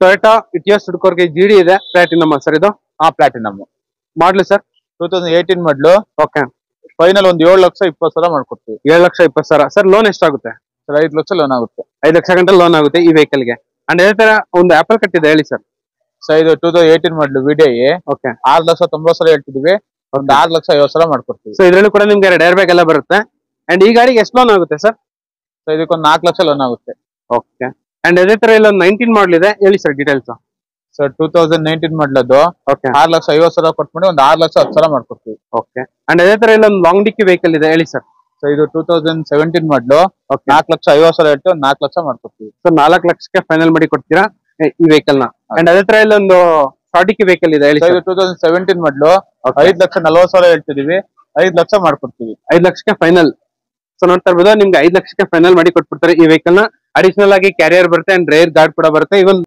Toyota Etios ಹುಡ್ಕೋರ್ಗೆ ಜಿಡಿ ಇದೆ, platinum sir ಇದು. Platinum ಮಾಡ್ಲಿ ಸರ್ 2018 ಮಾಡ್ಲು. ಓಕೆ. ಫೈನಲ್ ಒಂದು 7,20,000 ಮಾಡ್ಕೊಡ್ತೀವಿ. 7,20,000 ಸರ್. ಲೋನ್ ಎಷ್ಟಾಗುತ್ತೆ ಸರ್ 5 ಲಕ್ಷ ಲೋನ್ ಆಗುತ್ತೆ. 5 ಲಕ್ಷ ಗಂಟೆ ಲೋನ್ ಆಗುತ್ತೆ ಈ ವೆಹಿಕಲ್ ಗೆ. ಅಂಡ್ ಅದೇ ತರ ಒಂದು ಆಪಲ್ ಕಟ್ಟಿದೆ ಹೇಳಿ ಸರ್. ಸರ್ ಇದು 2018 ಮಾಡ್ಲು ವಿಡಿಐ. ಓಕೆ. 6,90,000 ಹೇಳ್ತಿದೀವಿ. ಒಂದು 6,60,000 ಮಾಡ್ಕೊಡ್ತೀವಿ. ಸೊ ಇದ್ರಲ್ಲೂ ಕೂಡ ನಿಮ್ಗೆ 2 ಏರ್ ಬ್ಯಾಗ್ ಎಲ್ಲ ಬರುತ್ತೆ. ಅಂಡ್ ಈ ಗಾಡಿಗೆ ಎಷ್ಟು ಲೋನ್ ಆಗುತ್ತೆ ಸರ್? ಸೊ ಇದಕ್ಕೊಂದು 4 ಲಕ್ಷ ಲೋನ್ ಆಗುತ್ತೆ. ಓಕೆ. ಅಂಡ್ ಅದೇ ತರ ಇಲ್ಲ 19 ಮಾಡಲ್ ಇದೆ, ಹೇಳಿ ಸರ್ ಡೀಟೇಲ್ಸ್. ಸರ್ 2019 ಮಾಡ್ಲದ್ದು. ಓಕೆ. 6,50,000 ಕೊಟ್ಬಿಟ್ಟು ಒಂದು 6,10,000 ಮಾಡ್ಕೊಡ್ತೀವಿ. ಓಕೆ. ಅಂಡ್ ಅದೇ ತರ ಇಲ್ಲ ಒಂದು ಲಾಂಗ್ ಡಿಕ್ಕಿ ವೆಹಿಕಲ್ ಇದೆ, ಹೇಳಿ ಸರ್. ಸೊ ಇದು 2017 ಮಾಡ್ಲು. ಓಕೆ. 4,50,000 ಹೇಳ್ತೀವಿ, ಒಂದು 4 ಲಕ್ಷ ಮಾಡ್ಕೊಡ್ತೀವಿ. ಸೊ 4 ಲಕ್ಷಕ್ಕೆ ಫೈನಲ್ ಮಾಡಿ ಕೊಡ್ತೀರಾ ಈ ವೆಹಿಕಲ್ ನ. ಅಂಡ್ ಅದೇ ತರ ಇಲ್ಲ ಒಂದು ಶಾರ್ಟಿಕ್ಕಿ ವೆಹಿಕಲ್ ಇದೆ, ಹೇಳಿ ಸೊ ಸರ್. ಇದು 2017 ಮಾಡ್ಲು. 5,40,000 ಹೇಳ್ತಿದೀವಿ, 5 ಲಕ್ಷ ಮಾಡ್ಕೊಡ್ತೀವಿ. 5 ಲಕ್ಷಕ್ಕೆ ಫೈನಲ್. ಸೊ ನೋಡ್ತಾ ಇರ್ಬೋದು, ನಿಮ್ಗೆ 5 ಲಕ್ಷಕ್ಕೆ ಫೈನಲ್ ಮಾಡಿ ಕೊಟ್ಬಿಡ್ತಾರೆ ಈ ವೆಹಿಕಲ್ ನ. ಅಡಿಷನಲ್ ಆಗಿ ಕ್ಯಾರಿಯರ್ ಬರುತ್ತೆ ಅಂಡ್ ರೇರ್ ಗಾರ್ಡ್ ಕೂಡ ಬರುತ್ತೆ. ಇವನ್